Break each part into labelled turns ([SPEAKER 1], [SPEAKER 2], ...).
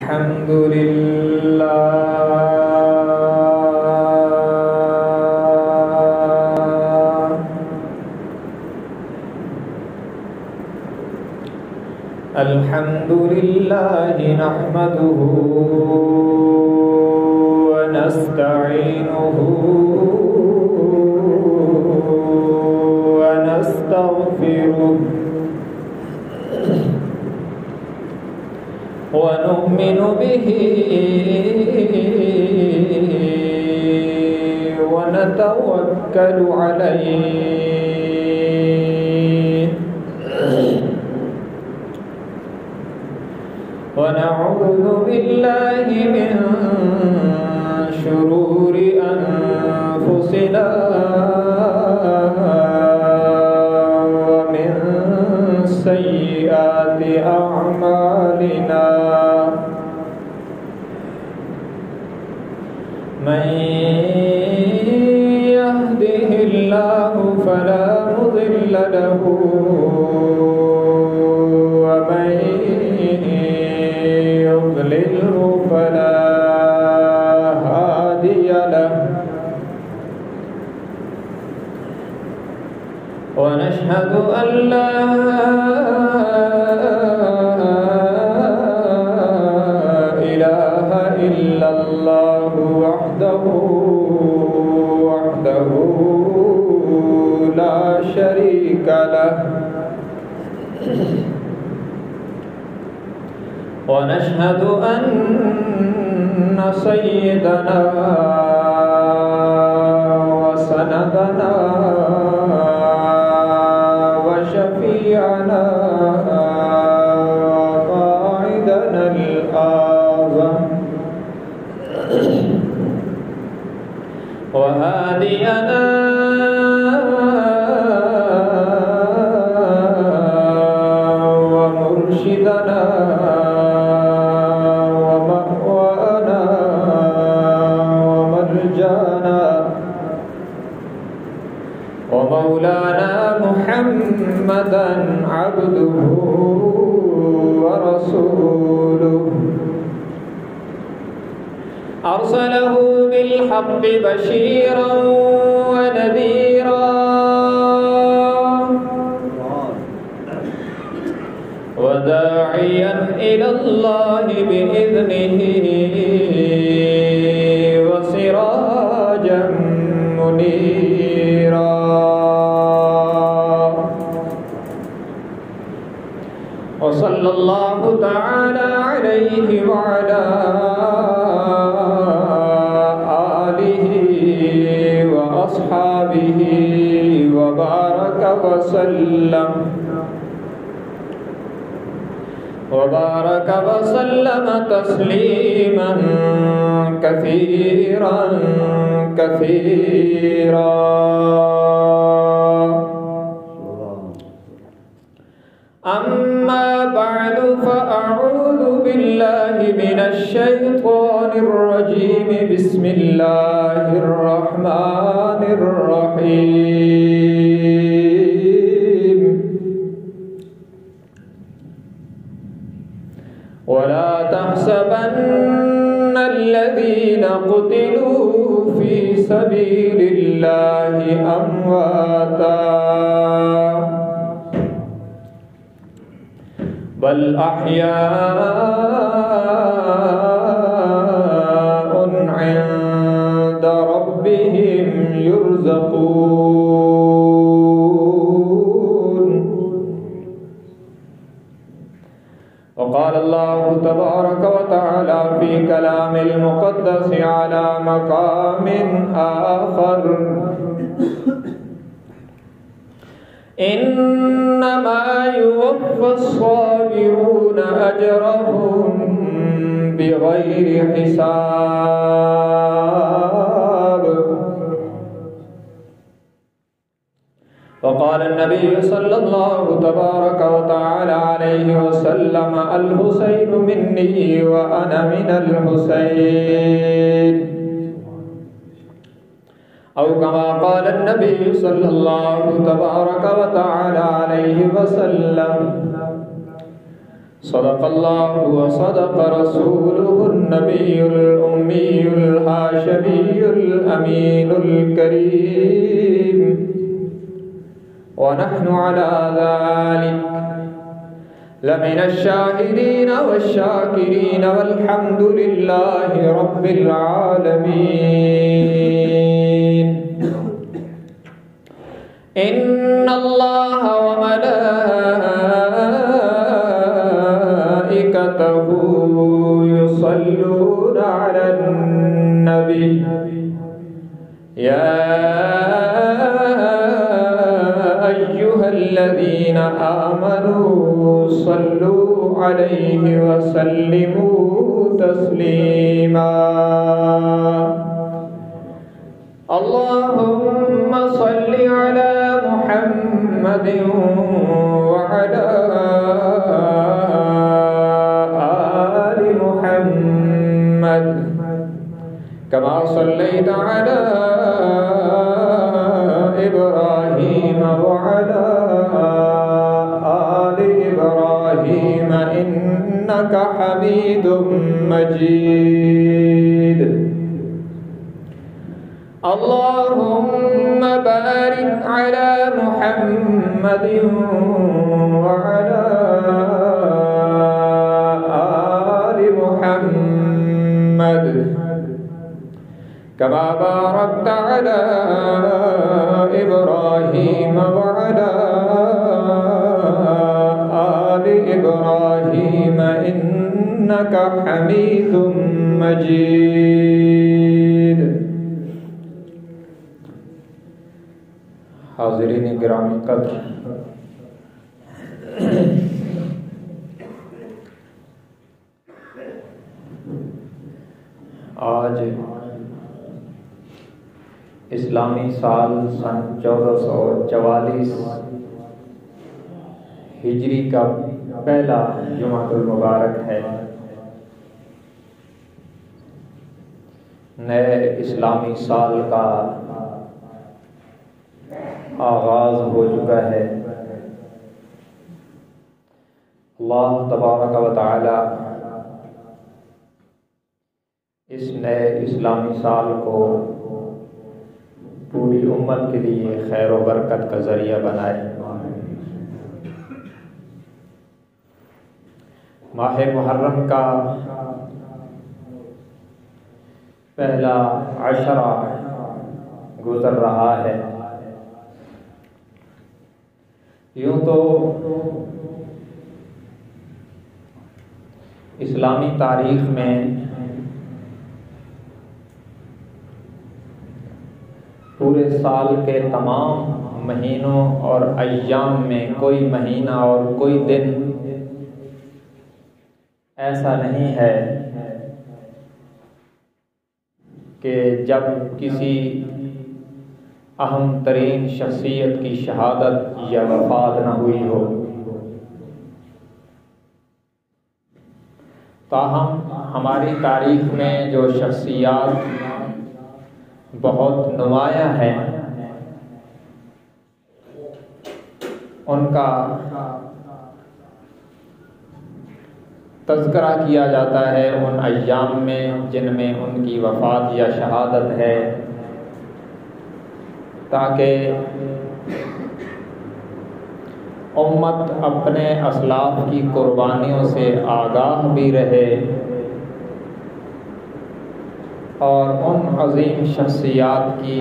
[SPEAKER 1] الحمد لله الحمد لله نحمده ونستعينه ونستغفره ونؤمن به ونتوكل عليه ونعوذ بالله من شرور أنفسنا ومن سيئات أعمالنا من يهده الله فلا مضل له ومن يضلله فلا هادي له ونشهد أن لا إله إلا الله وحده لا شريك له ونشهد أن سيدنا وسندنا وشفيعنا وقائدنا الأعظم وهادينا ومرشدنا ومأوانا ومرجانا ومولانا محمدا عبده ورسوله أرسله بالحق بشيرا ونذيرا وداعيا إلى الله بإذنه وسراجا منيرا وصلى الله تعالى عليه وعلى آله وأصحابه وبارك وسلم تسليما كثيرا أما بعد فأعوذ بالله من الشيطان الرجيم بسم الله الرحمن الرحيم ولا تحسبن الذين قتلوا في سبيل الله أمواتا بل أحياء عند ربهم يرزقون وقال الله تبارك وتعالى في كلام المقدس على مقام آخر إنما يوفى الصابرون أجرهم بغير حساب وقال النبي صلى الله تبارك وتعالى عليه وسلم الحسين مني وأنا من الحسين أو كما قال النبي صلى الله تبارك وتعالى عليه وسلم صدق الله وصدق رسوله النبي الأمي الهاشمي الأمين الكريم، ونحن على ذلك لمن الشاهدين والشاكرين، والحمد لله رب العالمين. إن الله وملائكته يصلون على النبي يا أيها الذين آمنوا صلوا عليه وسلموا تسليما. اللهم صل على محمد وعلى آل محمد كما صليت على إبراهيم وعلى آل إبراهيم إنك حميد مجيد. اللهم بارك على محمد وعلى آل محمد كما باركت على إبراهيم وعلى آل إبراهيم إنك حميد مجيد. حاضرین گرامی قدر، آج اسلامی سال سن 1444 ہجری کا پہلا جمعہ المبارک ہے. نئے اسلامی سال کا آغاز ہو چکا ہے. اللہ تبارک و تعالی اس نئے اسلامی سال کو پوری امت کے لیے خیر و برکت کا ذریعہ بنائے. ماہ محرم کا پہلا عشرہ گزر رہا ہے. یوں تو اسلامی تاریخ میں پورے سال کے تمام مہینوں اور ایام میں کوئی مہینہ اور کوئی دن ایسا نہیں ہے کہ جب کسی اہم ترین شخصیت کی شہادت یا وفات نہ ہوئی ہو. تاہم ہماری تاریخ میں جو شخصیات بہت نمایاں ہیں ان کا تذکرہ کیا جاتا ہے ان ایام میں جن میں ان کی وفات یا شہادت ہے، تاکہ امت اپنے اسلاف کی قربانیوں سے آگاہ بھی رہے اور ان عظیم شخصیات کی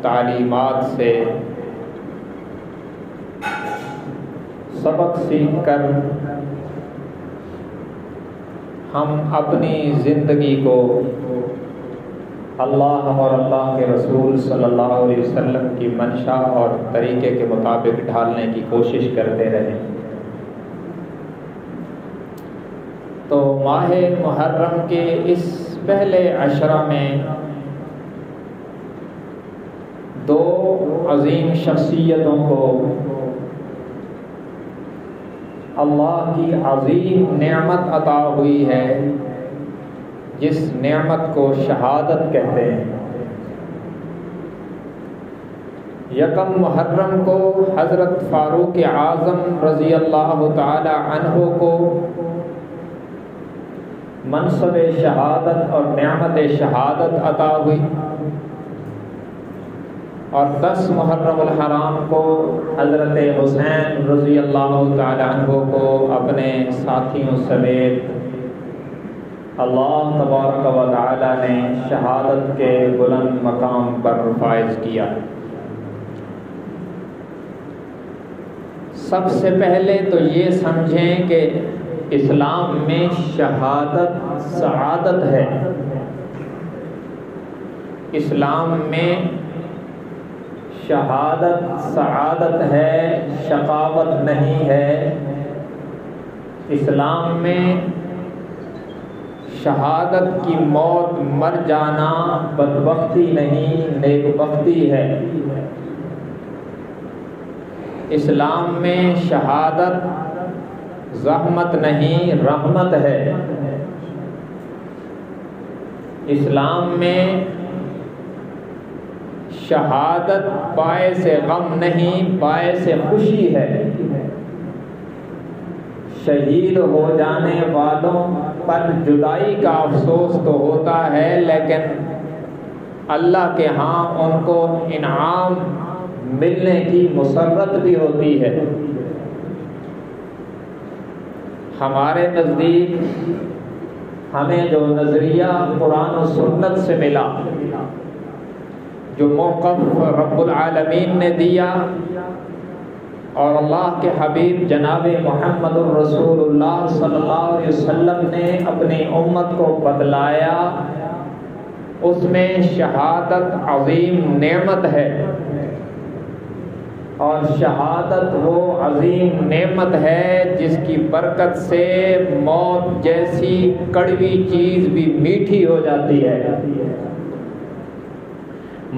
[SPEAKER 1] تعلیمات سے سبق سیکھ کر ہم اپنی زندگی کو اللہ اور اللہ کے رسول صلی اللہ علیہ وسلم کی منشا اور طریقے کے مطابق ڈھالنے کی کوشش کرتے رہیں. تو ماہ محرم کے اس پہلے عشرہ میں دو عظیم شخصیتوں کو اللہ کی عظیم نعمت عطا ہوئی ہے جس نعمت کو شہادت کہتے ہیں. یکم محرم کو حضرت فاروق اعظم رضی اللہ تعالی عنہ کو منصب شہادت اور نعمت شہادت عطا ہوئی، اور 10 محرم الحرام کو حضرت حسین رضی اللہ تعالی عنہ کو اپنے ساتھیوں سمیت اللہ تبارک و تعالی نے شہادت کے بلند مقام پر فائز کیا۔ سب سے پہلے تو یہ سمجھیں کہ اسلام میں شہادت سعادت ہے، اسلام میں شہادت سعادت ہے، شقاوت نہیں ہے۔ اسلام میں شہادت کی موت مر جانا بدبختی نہیں، نیک بختی ہے۔ اسلام میں شہادت زحمت نہیں، رحمت ہے۔ اسلام میں شہادت باعث غم نہیں، باعث خوشی ہے۔ شہید ہو جانے والوں پر جدائی کا افسوس تو ہوتا ہے، لیکن اللہ کے ہاں ان کو انعام ملنے کی مسرت بھی ہوتی ہے۔ ہمارے نزدیک ہمیں جو نظریہ قرآن و سنت سے ملا، جو موقف رب العالمین نے دیا اور اللہ کے حبیب جناب محمد الرسول اللہ صلی اللہ علیہ وسلم نے اپنی امت کو بتلایا، اس میں شہادت عظیم نعمت ہے، اور شہادت وہ عظیم نعمت ہے جس کی برکت سے موت جیسی کڑوی چیز بھی میٹھی ہو جاتی ہے۔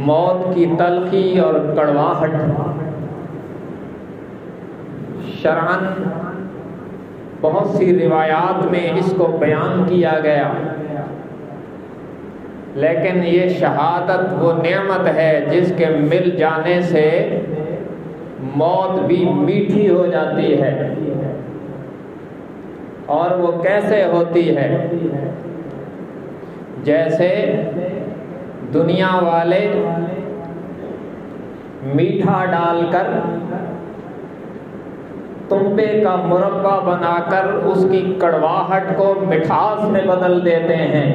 [SPEAKER 1] موت کی تلخی اور کڑواہٹ شرعاً بہت سی روایات میں اس کو بیان کیا گیا، لیکن یہ شہادت وہ نعمت ہے جس کے مل جانے سے موت بھی میٹھی ہو جاتی ہے۔ اور وہ کیسے ہوتی ہے؟ جیسے دنیا والے میٹھا ڈال کر تنبے کا مربع بنا کر اس کی کڑواہٹ کو مٹھاس میں بدل دیتے ہیں۔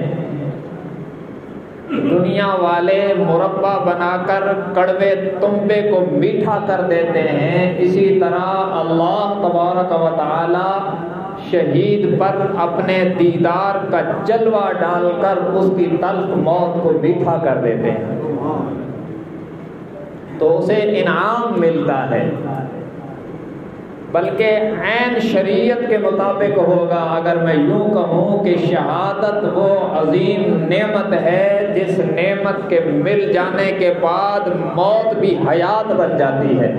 [SPEAKER 1] دنیا والے مربع بنا کر کڑوے تنبے کو میٹھا کر دیتے ہیں، اسی طرح اللہ تبارک و تعالی شہید پر اپنے دیدار کا جلوہ ڈال کر اس کی تلخ موت کو میٹھا کر دیتے ہیں، تو اسے انعام ملتا ہے۔ بلکہ عین شریعت کے مطابق ہوگا اگر میں یوں کہوں کہ شہادت وہ عظیم نعمت ہے جس نعمت کے مل جانے کے بعد موت بھی حیات بن جاتی ہے۔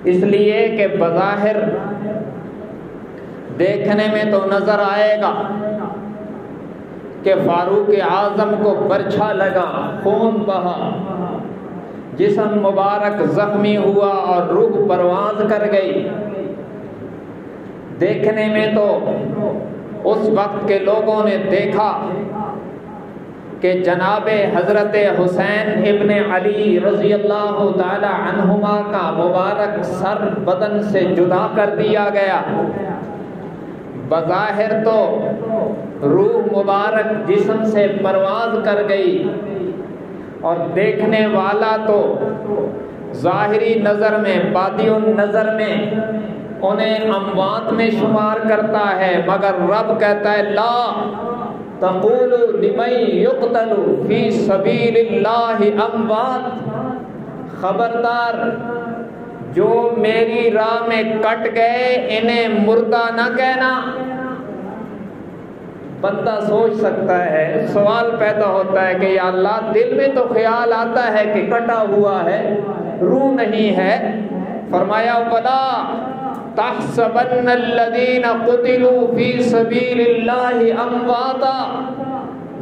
[SPEAKER 1] اس لیے کہ بظاہر دیکھنے میں تو نظر آئے گا کہ فاروق اعظم کو برچھا لگا، خون بہا، جسم مبارک زخمی ہوا اور روح پرواز کر گئی۔ دیکھنے میں تو اس وقت کے لوگوں نے دیکھا کہ جناب حضرت حسین ابن علی رضی اللہ تعالی عنہما کا مبارک سر بدن سے جدا کر دیا گیا۔ بظاہر تو روح مبارک جسم سے پرواز کر گئی، اور دیکھنے والا تو ظاہری نظر میں، باطنی نظر میں انہیں اموات میں شمار کرتا ہے، مگر رب کہتا ہے لا تقولوا لمن يقتل في سبيل الله اموات، خبردار جو میری راہ میں کٹ گئے انہیں مردہ نہ کہنا۔ بندہ سوچ سکتا ہے، سوال پیدا ہوتا ہے کہ یا اللہ دل میں تو خیال آتا ہے کہ کٹا ہوا ہے، روح نہیں ہے۔ فرمایا وَلَا تَحْسَبَنَّ الَّذِينَ قُتِلُوا فِي سَبِيلِ اللَّهِ أَمْوَاتًا،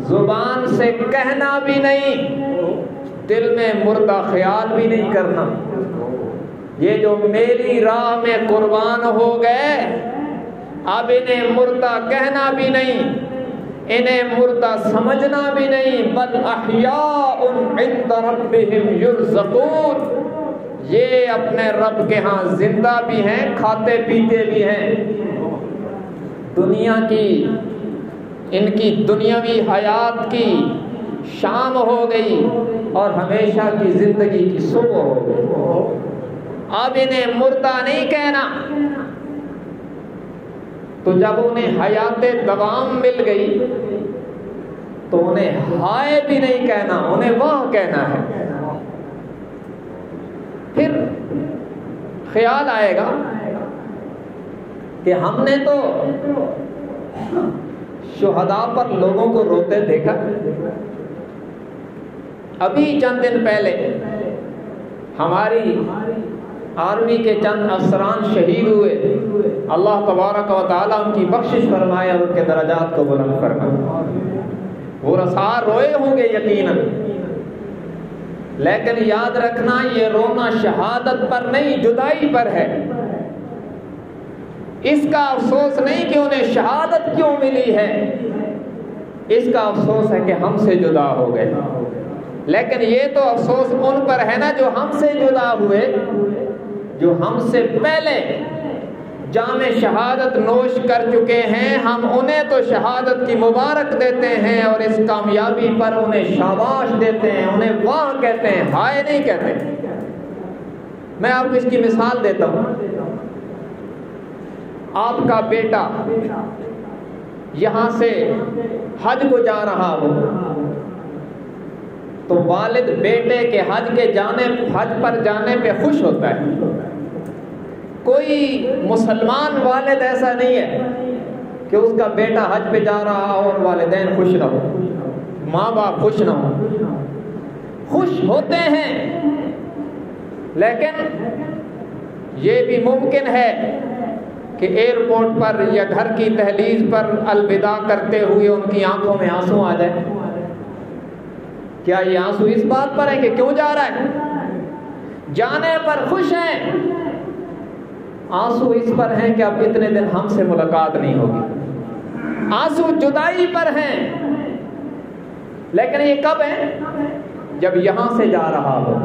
[SPEAKER 1] زبان سے کہنا بھی نہیں دل میں مردہ خیال بھی نہیں کرنا. یہ جو میری راہ میں قربان ہو گئے اب انہیں مردہ کہنا بھی نہیں، انہیں مردہ سمجھنا بھی نہیں، بل احیاء عند ربہم یرزقون، یہ اپنے رب کے ہاں زندہ بھی ہیں، کھاتے پیتے بھی ہیں. دنیا کی ان کی دنیاوی حیات کی شام ہو گئی اور ہمیشہ کی زندگی کی صبح ہو گئی. اب انہیں مردہ نہیں کہنا. تو جب انہیں حیات دوام مل گئی تو انہیں ہائے بھی نہیں کہنا، انہیں واہ کہنا ہے. پھر خیال آئے گا کہ ہم نے تو شہداء پر لوگوں کو روتے دیکھا. ابھی چند دن پہلے ہماری آرمی کے چند افسران شہید ہوئے. اللہ تبارک و تعالیٰ ان کی بخشش فرمائے اور ان کے درجات کو بلند فرمائے. وہ رسا روئے ہوں گے یقیناً، لیکن یاد رکھنا یہ رونا شہادت پر نہیں، جدائی پر ہے. اس کا افسوس نہیں کہ انہیں شہادت کیوں ملی ہے، اس کا افسوس ہے کہ ہم سے جدا ہو گئے. لیکن یہ تو افسوس ان پر ہے نا جو ہم سے جدا ہوئے، جو ہم سے پہلے جام شہادت نوش کر چکے ہیں. ہم انہیں تو شہادت کی مبارک دیتے ہیں اور اس کامیابی پر انہیں شاباش دیتے ہیں، انہیں واہ کہتے ہیں، ہائے نہیں کہتے. میں آپ کو اس کی مثال دیتا ہوں. آپ کا بیٹا یہاں سے حج کو جا رہا ہو تو والد بیٹے کے حج پر جانے پہ خوش ہوتا ہے. کوئی مسلمان والد ایسا نہیں ہے کہ اس کا بیٹا حج پہ جا رہا ہو اور والدین خوش نہ ہو، ماں باپ خوش نہ ہو. خوش ہوتے ہیں، لیکن یہ بھی ممکن ہے کہ ایئرپورٹ پر یا گھر کی دہلیز پر الوداع کرتے ہوئے ان کی آنکھوں میں آنسو آ جائے. کیا یہ آنسو اس بات پر ہے کہ کیوں جا رہا ہے؟ جانے پر خوش ہیں. آنسو اس پر ہیں کہ اب اتنے دن ہم سے ملاقات نہیں ہوگی. آنسو جدائی پر ہیں. لیکن یہ کب ہے؟ جب یہاں سے جا رہا ہو.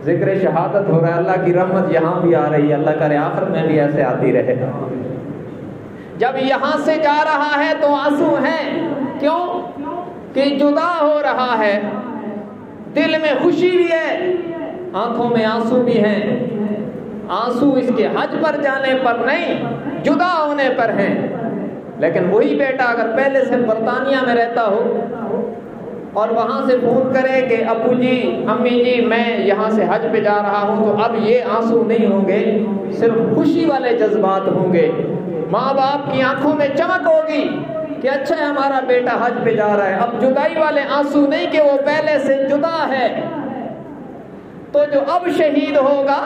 [SPEAKER 1] ذکر شہادت ہو رہا ہے، اللہ کی رحمت یہاں بھی آ رہی ہے، اللہ کرے آخر میں بھی ایسے آتی رہے. جب یہاں سے جا رہا ہے تو آنسو ہیں. کیوں؟ کہ جدا ہو رہا ہے. دل میں خوشی بھی ہے، آنکھوں میں آنسو بھی ہیں. آنسو اس کے حج پر جانے پر نہیں، جدا ہونے پر ہیں. لیکن وہی بیٹا اگر پہلے سے برطانیہ میں رہتا ہو اور وہاں سے فون کرے کہ ابو جی امی جی میں یہاں سے حج پہ جا رہا ہوں، تو اب یہ آنسو نہیں ہوں گے، صرف خوشی والے جذبات ہوں گے. ماں باپ کی آنکھوں میں چمک ہوگی کہ اچھا ہے ہمارا بیٹا حج پہ جا رہا ہے. اب جدائی والے آنسو نہیں کہ وہ پہلے سے جدا ہے. تو جو اب شہید ہوگا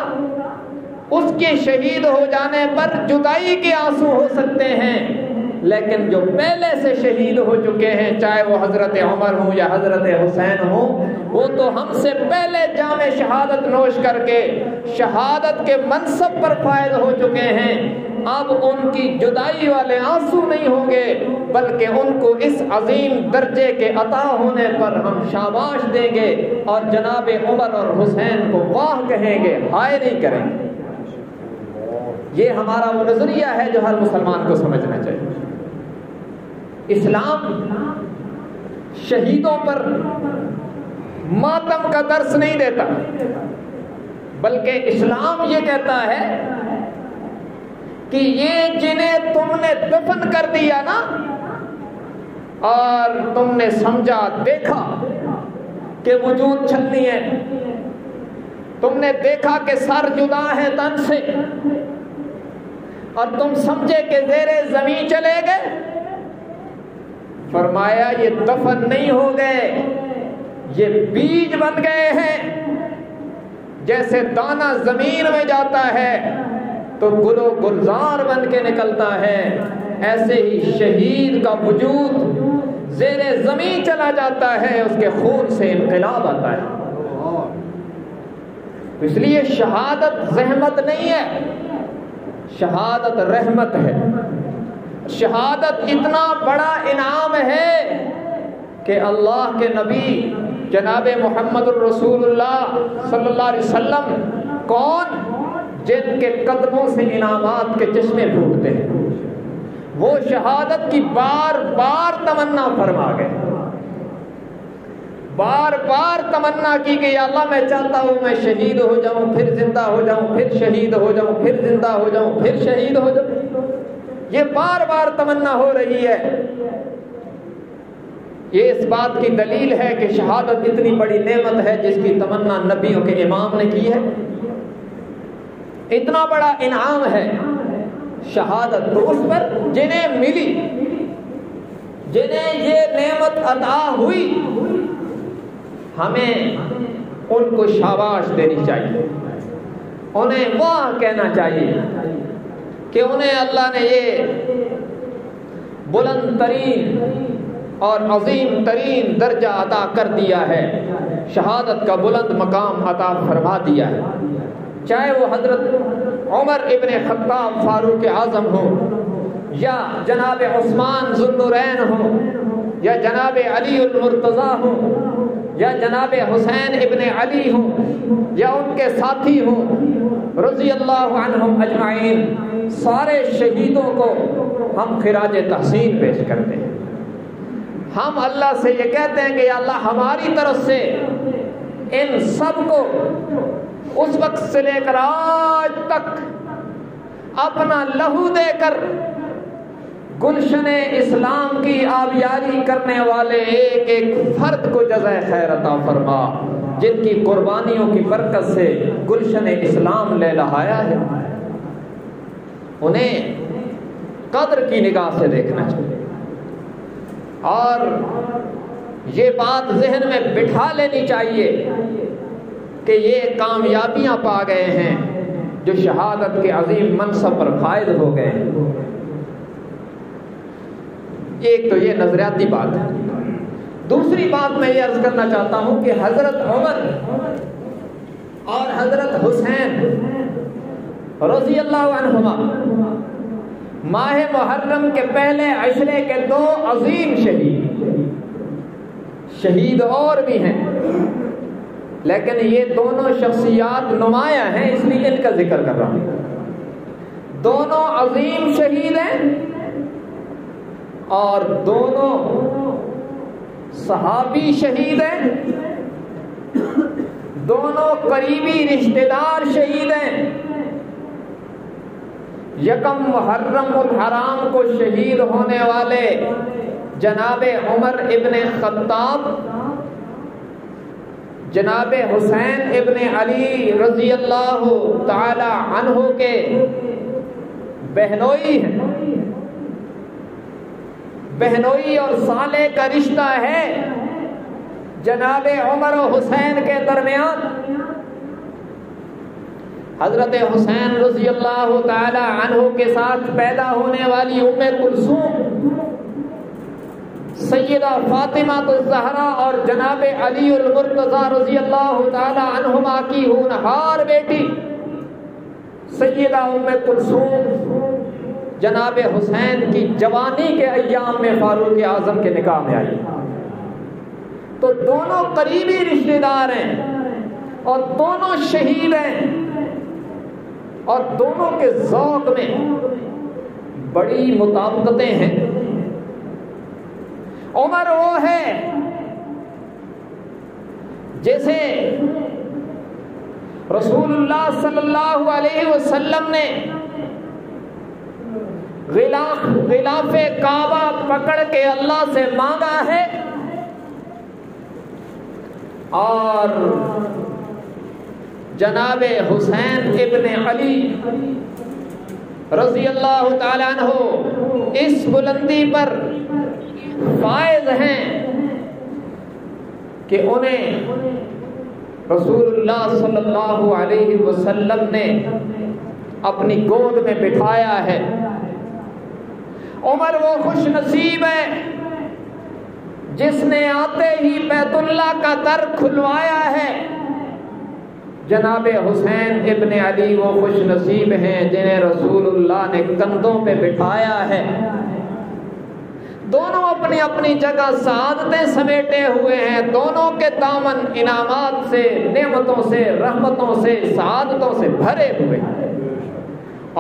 [SPEAKER 1] اس کے شہید ہو جانے پر جدائی کے آنسو ہو سکتے ہیں، لیکن جو پہلے سے شہید ہو چکے ہیں، چاہے وہ حضرت عمر ہوں یا حضرت حسین ہوں، وہ تو ہم سے پہلے جام شہادت نوش کر کے شہادت کے منصب پر فائز ہو چکے ہیں. اب ان کی جدائی والے آنسو نہیں ہوں گے، بلکہ ان کو اس عظیم درجے کے عطا ہونے پر ہم شاباش دیں گے اور جناب عمر اور حسین کو واہ کہیں گے، ہائے نہیں کریں گے. یہ ہمارا وہ نظریہ ہے جو ہر مسلمان کو سمجھنا چاہیے. اسلام شہیدوں پر ماتم کا درس نہیں دیتا، بلکہ اسلام یہ کہتا ہے کہ یہ جنہیں تم نے دفن کر دیا نا اور تم نے سمجھا دیکھا کہ وجود چھلنی ہے، تم نے دیکھا کہ سر جدا ہے تن سے اور تم سمجھے کہ زیر زمین چلے گئے، فرمایا یہ دفن نہیں ہو گئے، یہ بیج بن گئے ہیں. جیسے دانہ زمین میں جاتا ہے تو گل و گلزار بن کے نکلتا ہے، ایسے ہی شہید کا وجود زیر زمین چلا جاتا ہے، اس کے خون سے انقلاب آتا ہے۔ اس لیے شہادت زحمت نہیں ہے، شہادت رحمت ہے۔ شہادت اتنا بڑا انعام ہے کہ اللہ کے نبی جناب محمد الرسول اللہ صلی اللہ علیہ وسلم کون؟ جن کے قدموں سے انعامات کے چشمے پھوٹتے ہیں، وہ شہادت کی بار بار تمنا فرما گئے، بار بار تمنا کی کہ یا اللہ میں چاہتا ہوں میں شہید ہو جاؤں، پھر زندہ ہو جاؤں، پھر شہید ہو جاؤں، پھر زندہ ہو جاؤں، پھر شہید ہو جاؤں۔ یہ بار بار تمنا ہو رہی ہے۔ یہ اس بات کی دلیل ہے کہ شہادت اتنی بڑی نعمت ہے جس کی تمنا نبیوں کے امام نے کی ہے۔ اتنا بڑا انعام ہے شہادت، تو اس پر جنہیں ملی، جنہیں یہ نعمت عطا ہوئی، ہمیں ان کو شاباش دینی چاہیے، انہیں واہ کہنا چاہیے کہ انہیں اللہ نے یہ بلند ترین اور عظیم ترین درجہ عطا کر دیا ہے، شہادت کا بلند مقام عطا فرما دیا ہے۔ چاہے وہ حضرت عمر ابن خطاب فاروق اعظم ہو، یا جناب عثمان ذو النورین ہو، یا جناب علی المرتضیٰ ہو، یا جناب حسین ابن علی ہوں، یا ان کے ساتھی ہوں رضی اللہ عنہم اجمعین، سارے شہیدوں کو ہم خراج تحسین پیش کرتے ہیں۔ ہم اللہ سے یہ کہتے ہیں کہ یا اللہ ہماری طرف سے ان سب کو اس وقت سے لے کر آج تک اپنا لہو دے کر گلشن اسلام کی آبیاری کرنے والے ایک ایک فرد کو جزائے خیر عطا فرما، جن کی قربانیوں کی برکت سے گلشن اسلام لے لہایا ہے۔ انہیں قدر کی نگاہ سے دیکھنا چاہیے، اور یہ بات ذہن میں بٹھا لینی چاہیے کہ یہ کامیابیاں پا گئے ہیں جو شہادت کے عظیم منصب پر فائز ہو گئے ہیں۔ ایک تو یہ نظریاتی بات ہے۔ دوسری بات میں یہ عرض کرنا چاہتا ہوں کہ حضرت عمر اور حضرت حسین رضی اللہ عنہما ماہ محرم کے پہلے عشرے کے دو عظیم شہید اور بھی ہیں، لیکن یہ دونوں شخصیات نمایاں ہیں، اس لیے ان کا ذکر کر رہا ہوں۔ دونوں عظیم شہید ہیں اور دونوں صحابی شہید ہیں، دونوں قریبی رشتہ دار شہید ہیں۔ یکم محرم الحرام کو شہید ہونے والے جناب عمر ابن خطاب جناب حسین ابن علی رضی اللہ تعالی عنہ کے بہنوئی ہیں، بہنوئی اور سالے کا رشتہ ہے جناب عمر و حسین کے درمیان۔ حضرت حسین رضی اللہ تعالی عنہ کے ساتھ پیدا ہونے والی ام کلثوم سیدہ فاطمہ الزہرا اور جناب علی المرتضیٰ رضی اللہ تعالی عنہما کی ہونہار بیٹی سیدہ ام کلثوم جناب حسین کی جوانی کے ایام میں فاروق اعظم کے نکاح میں آئی۔ تو دونوں قریبی رشتہ دار ہیں اور دونوں شہید ہیں، اور دونوں کے ذوق میں بڑی مطابقتیں ہیں۔ عمر وہ ہے جیسے رسول اللہ صلی اللہ علیہ وسلم نے غلاف کعبہ پکڑ کے اللہ سے مانگا ہے، اور جناب حسین ابن علی رضی اللہ تعالی عنہ اس بلندی پر فائز ہیں کہ انہیں رسول اللہ صلی اللہ علیہ وسلم نے اپنی گود میں بٹھایا ہے۔ عمر وہ خوش نصیب ہے جس نے آتے ہی بیت اللہ کا در کھلوایا ہے، جناب حسین ابن علی وہ خوش نصیب ہیں جنہیں رسول اللہ نے کندھوں پہ بٹھایا ہے۔ دونوں اپنی اپنی جگہ سعادتیں سمیٹے ہوئے ہیں، دونوں کے دامن انعامات سے، نعمتوں سے، رحمتوں سے، سعادتوں سے بھرے ہوئے ہیں،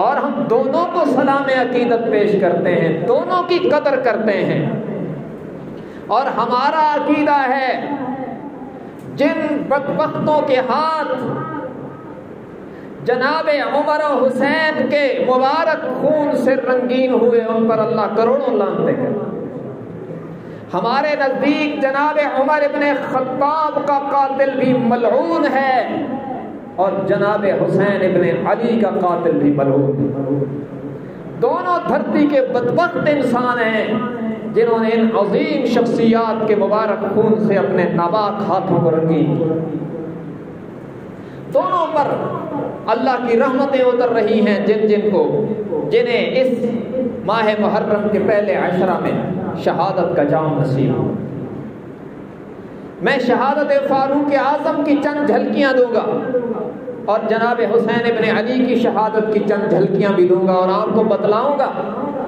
[SPEAKER 1] اور ہم دونوں کو سلام عقیدت پیش کرتے ہیں، دونوں کی قدر کرتے ہیں۔ اور ہمارا عقیدہ ہے جن بدبختوں کے ہاتھ جناب عمر و حسین کے مبارک خون سے رنگین ہوئے، ان پر اللہ کروڑوں لعنتیں کرے۔ ہمارے نزدیک جناب عمر ابن خطاب کا قاتل بھی ملعون ہے، اور جناب حسین ابن علی کا قاتل بھی ملعون ہے۔ دونوں دھرتی کے بدبخت انسان ہیں جنہوں نے ان عظیم شخصیات کے مبارک خون سے اپنے ناباک ہاتھوں کو رنگین کیا۔ دونوں پر اللہ کی رحمتیں اتر رہی ہیں، جنہیں اس ماہ محرم کے پہلے عشرہ میں شہادت کا جام نصیب ہو۔ میں شہادت فاروق اعظم کی چند جھلکیاں دوں گا، اور جناب حسین ابن علی کی شہادت کی چند جھلکیاں بھی دوں گا، اور آپ کو بتلاؤں گا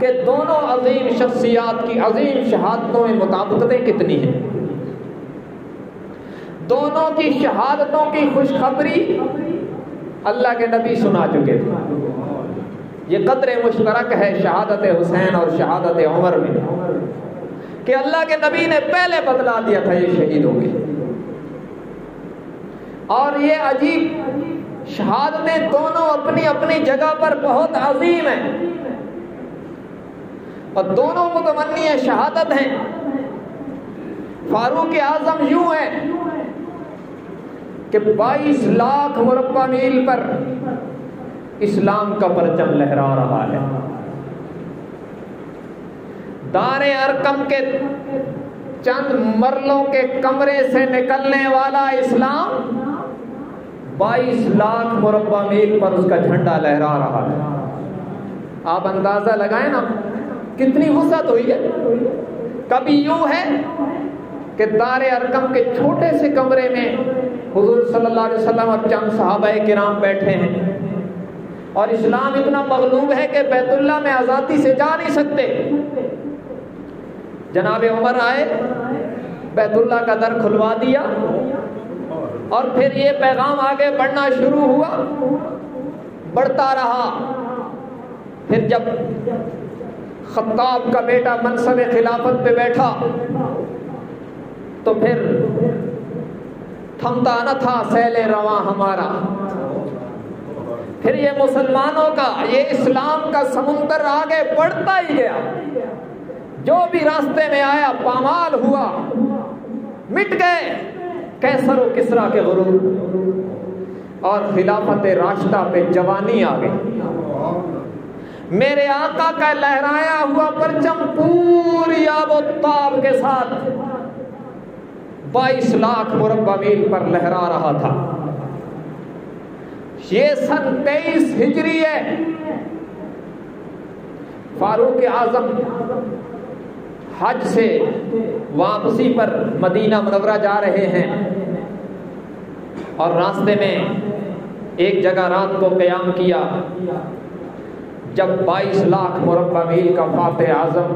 [SPEAKER 1] کہ دونوں عظیم شخصیات کی عظیم شہادتوں میں مطابقتیں کتنی ہیں۔ دونوں کی شہادتوں کی خوشخبری اللہ کے نبی سنا چکے تھے۔ یہ قدر مشترک ہے شہادت حسین اور شہادت عمر میں، کہ اللہ کے نبی نے پہلے بتلا دیا تھا یہ شہید ہوں گے، اور یہ عجیب شہادتیں دونوں اپنی اپنی جگہ پر بہت عظیم ہیں، اور دونوں متمنی شہادت ہیں۔ فاروق اعظم یوں ہے کہ 22 لاکھ مربع میل پر اسلام کا پرچم لہرا رہا ہے۔ دار ارقم کے چند مرلوں کے کمرے سے نکلنے والا اسلام 22 لاکھ مربع میل پر اس کا جھنڈا لہرا رہا ہے۔ آپ اندازہ لگائیں نا کتنی وسعت ہوئی ہے۔ کبھی یوں ہے کہ دار ارقم کے چھوٹے سے کمرے میں حضور صلی اللہ علیہ وسلم اور چند صحابہ کرام بیٹھے ہیں، اور اسلام اتنا مغلوب ہے کہ بیت اللہ میں آزادی سے جا نہیں سکتے۔ جناب عمر آئے، بیت اللہ کا در کھلوا دیا، اور پھر یہ پیغام آگے بڑھنا شروع ہوا، بڑھتا رہا۔ پھر جب خطاب کا بیٹا منصب خلافت پہ بیٹھا تو پھر تھمتا نہ تھا سیل رواں ہمارا۔ پھر یہ مسلمانوں کا، یہ اسلام کا سمندر آگے بڑھتا ہی گیا، جو بھی راستے میں آیا پامال ہوا، مٹ گئے قیصر و کسریٰ کے غرور، اور خلافت راشدہ پہ جوانی آ گئی۔ میرے آقا کا لہرایا ہوا پرچم پوری آب و تاب کے ساتھ 22 لاکھ مربع میل پر لہرا رہا تھا۔ یہ سن 23 ہجری ہے۔ فاروق اعظم حج سے واپسی پر مدینہ منورہ جا رہے ہیں، اور راستے میں ایک جگہ رات کو قیام کیا۔ جب 22 لاکھ مربع میل کا فاتح اعظم،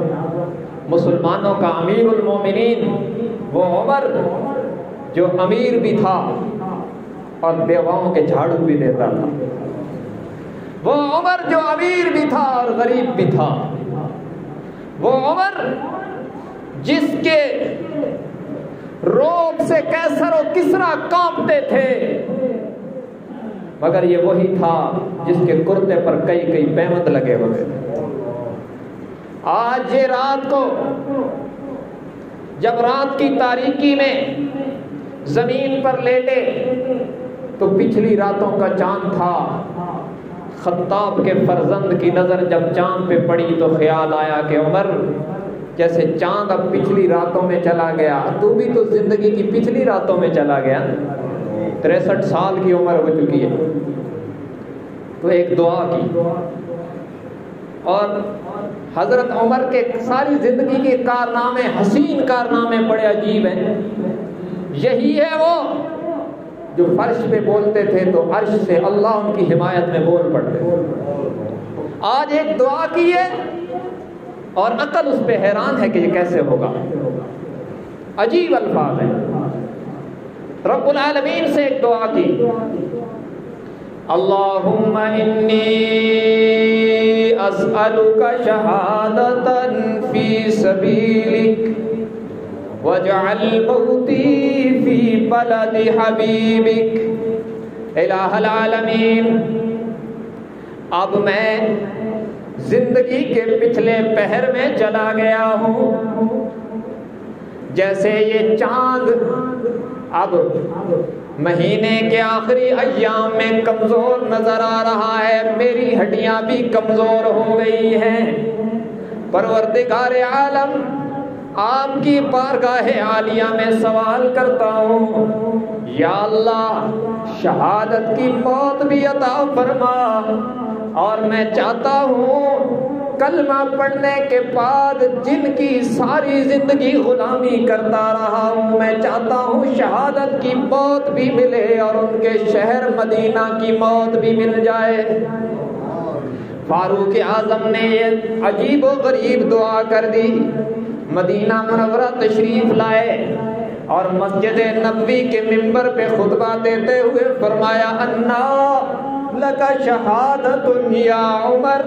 [SPEAKER 1] مسلمانوں کا امیر المومنین، وہ عمر جو امیر بھی تھا اور بیواؤں کے جھاڑو بھی دیتا تھا، وہ عمر جو امیر بھی تھا اور غریب بھی تھا، وہ عمر جس کے روب سے قیصر و کسریٰ کانپتے تھے، مگر یہ وہی تھا جس کے کرتے پر کئی کئی پیمند لگے ہوئے تھے۔ آج یہ رات کو جب رات کی تاریکی میں زمین پر لیٹے تو پچھلی راتوں کا چاند تھا۔ خطاب کے فرزند کی نظر جب چاند پہ پڑی تو خیال آیا کہ عمر، جیسے چاند اب پچھلی راتوں میں چلا گیا، تو بھی تو زندگی کی پچھلی راتوں میں چلا گیا، 63 سال کی عمر ہو چکی ہے۔ تو ایک دعا کی، اور حضرت عمر کے ساری زندگی کے کارنامے، حسین کارنامے بڑے عجیب ہیں. یہی ہے وہ جو فرش پہ بولتے تھے تو عرش سے اللہ ان کی حمایت میں بول پڑتے تھے. آج ایک دعا کی ہے اور عقل اس پہ حیران ہے کہ یہ کیسے ہوگا. عجیب الفاظ ہیں. رب العالمین سے ایک دعا کی، اللہم انی اسألک شہادتا فی سبیلک واجعل موتی فی بلد حبیبک. الہ العالمین، اب میں زندگی کے پچھلے پہر میں چلا گیا ہوں. جیسے یہ چاند اب مہینے کے آخری ایام میں کمزور نظر آ رہا ہے، میری ہڈیاں بھی کمزور ہو گئی ہیں. پروردگار عالم، آپ کی بارگاہ عالیہ میں سوال کرتا ہوں، یا اللہ شہادت کی موت بھی عطا فرما. اور میں چاہتا ہوں کلمہ پڑھنے کے بعد جن کی ساری زندگی غلامی کرتا رہا ہوں، میں چاہتا ہوں شہادت کی موت بھی ملے اور ان کے شہر مدینہ کی موت بھی مل جائے. فاروق اعظم نے یہ عجیب و غریب دعا کر دی. مدینہ منورہ تشریف لائے اور مسجد نبوی کے منبر پہ خطبہ دیتے ہوئے فرمایا، انا لک شہادت یا عمر.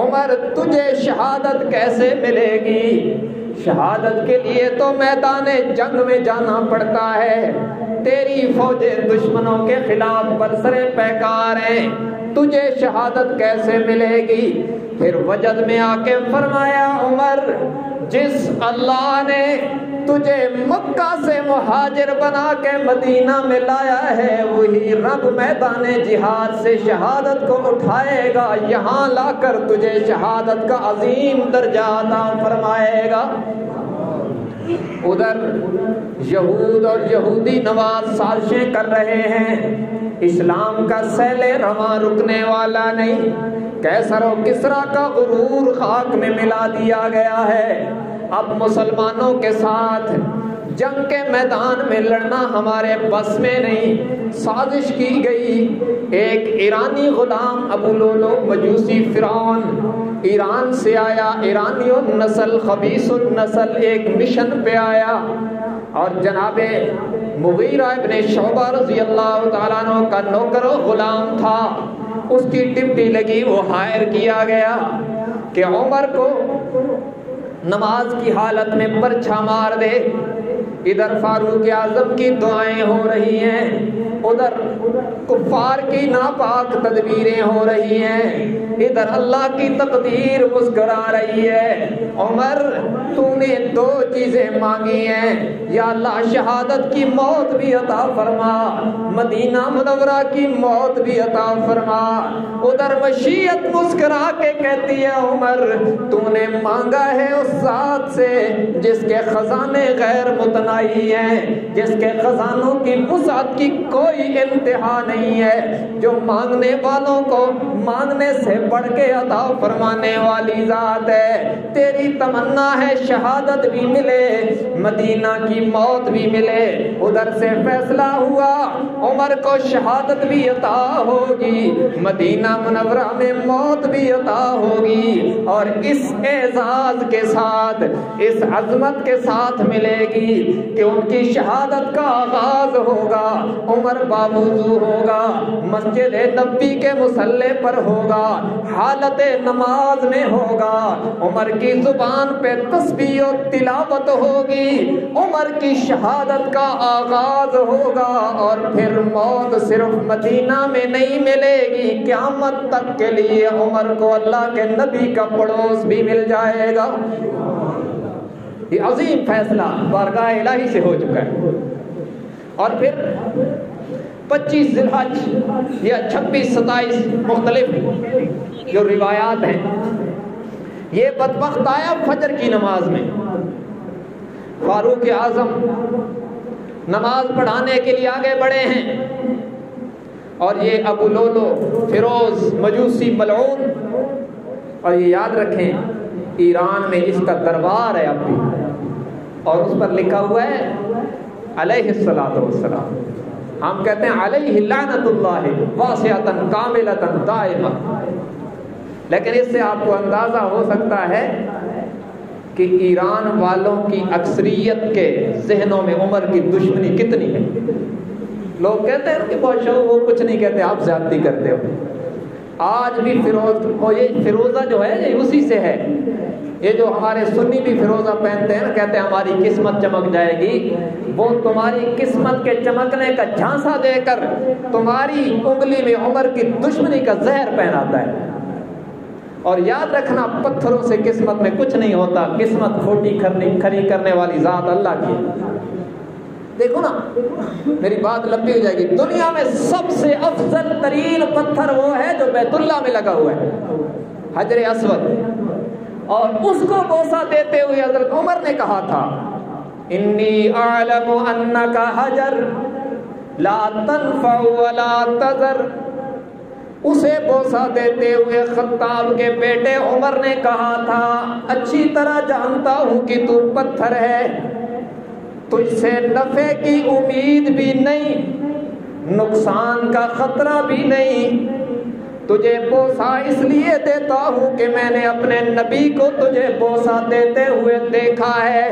[SPEAKER 1] عمر تجھے شہادت کیسے ملے گی؟ شہادت کے لیے تو میدان جنگ میں جانا پڑتا ہے. تیری فوجیں دشمنوں کے خلاف برسرے پیکار ہیں، تجھے شہادت کیسے ملے گی؟ پھر وجد میں آ کے فرمایا، عمر جس اللہ نے تجھے مکہ سے مہاجر بنا کے مدینہ میں لایا ہے، وہی رب میدان جہاد سے شہادت کو اٹھائے گا، یہاں لا کر تجھے شہادت کا عظیم درجہ عطا فرمائے گا. ادھر یہود اور یہودی نواز سازشیں کر رہے ہیں، اسلام کا سیل رواں رکنے والا نہیں. کیسر و کسریٰ کا غرور خاک میں ملا دیا گیا ہے. اب مسلمانوں کے ساتھ جنگ کے میدان میں لڑنا ہمارے بس میں نہیں. سازش کی گئی. ایک ایرانی غلام ابو لولو مجوسی فرعون ایران سے آیا، ایرانی النسل خبیث النسل، ایک مشن پہ آیا اور جناب مغیرہ ابن شعبہ رضی اللہ تعالیٰ عنہ کا نوکر و غلام تھا، اس کی ڈیوٹی لگی، وہ ہائر کیا گیا کہ عمر کو نماز کی حالت میں پرچھا مار دے. ادھر فاروق اعظم کی دعائیں ہو رہی ہیں، ادھر کفار کی ناپاک تدبیریں ہو رہی ہیں، ادھر اللہ کی تقدیر مسکرا رہی ہے. عمر تو نے دو چیزیں مانگی ہیں، یا اللہ شہادت کی موت بھی عطا فرما، مدینہ منورہ کی موت بھی عطا فرما. ادھر مشیت مسکرا کے کہتی ہے، عمر تو نے مانگا ہے اس ذات سے جس کے خزانے غیر متناہی ہیں، جس کے خزانوں کی وسعت کی کوئی انتہا نہیں ہے، جو مانگنے والوں کو مانگنے سے بڑھ کے عطا فرمانے والی ذات ہے. تیری تمنا ہے شہادت بھی ملے، مدینہ کی موت بھی ملے. ادھر سے فیصلہ ہوا عمر کو شہادت بھی عطا ہوگی، مدینہ منورہ میں موت بھی عطا ہوگی، اور اس اعزاز کے ساتھ، اس عظمت کے ساتھ ملے گی کہ ان کی شہادت کا آغاز ہوگا. عمر باوضو ہوگا، مسجد نبوی کے مصلی پر ہوگا، حالت نماز میں ہوگا. عمر کی زبان پہ تسبیح و تلاوت ہوگی، عمر کی شہادت کا آغاز ہوگا. اور پھر موت صرف مدینہ میں نہیں ملے گی، قیامت تک کے لیے عمر کو اللہ کے نبی کا پڑوس بھی مل جائے گا. یہ عظیم فیصلہ بارگاہ الہی سے ہو چکا ہے. اور پھر 25 ذی الحج یا 26 27 مختلف جو روایات ہیں، یہ بدبخت آیا فجر کی نماز میں. فاروق اعظم نماز پڑھانے کے لیے آگے بڑھے ہیں اور یہ ابو لولو فیروز مجوسی ملعون اور یہ یاد رکھیں ایران میں اس کا دربار ہے اب بھی، اور اس پر لکھا ہوا ہے علیہ الصلوۃ والسلام. ہم کہتے ہیں علیہ لعنت اللہ واسعۃ کاملۃ دائمہ، لیکن اس سے آپ کو اندازہ ہو سکتا ہے کہ ایران والوں کی اکثریت کے ذہنوں میں عمر کی دشمنی کتنی ہے. لوگ کہتے ہیں کہ بادشاہ وہ کچھ نہیں کہتے، آپ زیادتی کرتے ہو. آج بھی فیروزہ جو ہے یہ اسی سے ہے. یہ جو ہمارے سنی بھی فیروزہ پہنتے ہیں نا، کہتے ہیں ہماری قسمت چمک جائے گی، وہ تمہاری قسمت کے چمکنے کا جھانسا دے کر تمہاری انگلی میں عمر کی دشمنی کا زہر پہناتا ہے. اور یاد رکھنا پتھروں سے قسمت میں کچھ نہیں ہوتا، قسمت کھوٹی کھری کرنے والی ذات اللہ کی. دیکھو نا، میری بات لمبی ہو جائے گی. دنیا میں سب سے افضل ترین پتھر وہ ہے جو بیت اللہ میں لگا ہوا ہے، حجر اسود. اور اس کو بوسہ دیتے ہوئے حضرت عمر نے کہا تھا انی اعلم انک حجر لا تنفع ولا تضر. اسے بوسہ دیتے ہوئے خطاب کے بیٹے عمر نے کہا تھا اچھی طرح جانتا ہوں کہ تو پتھر ہے، تجھ سے نفع کی امید بھی نہیں، نقصان کا خطرہ بھی نہیں. تجھے بوسہ اس لیے دیتا ہوں کہ میں نے اپنے نبی کو تجھے بوسہ دیتے ہوئے دیکھا ہے.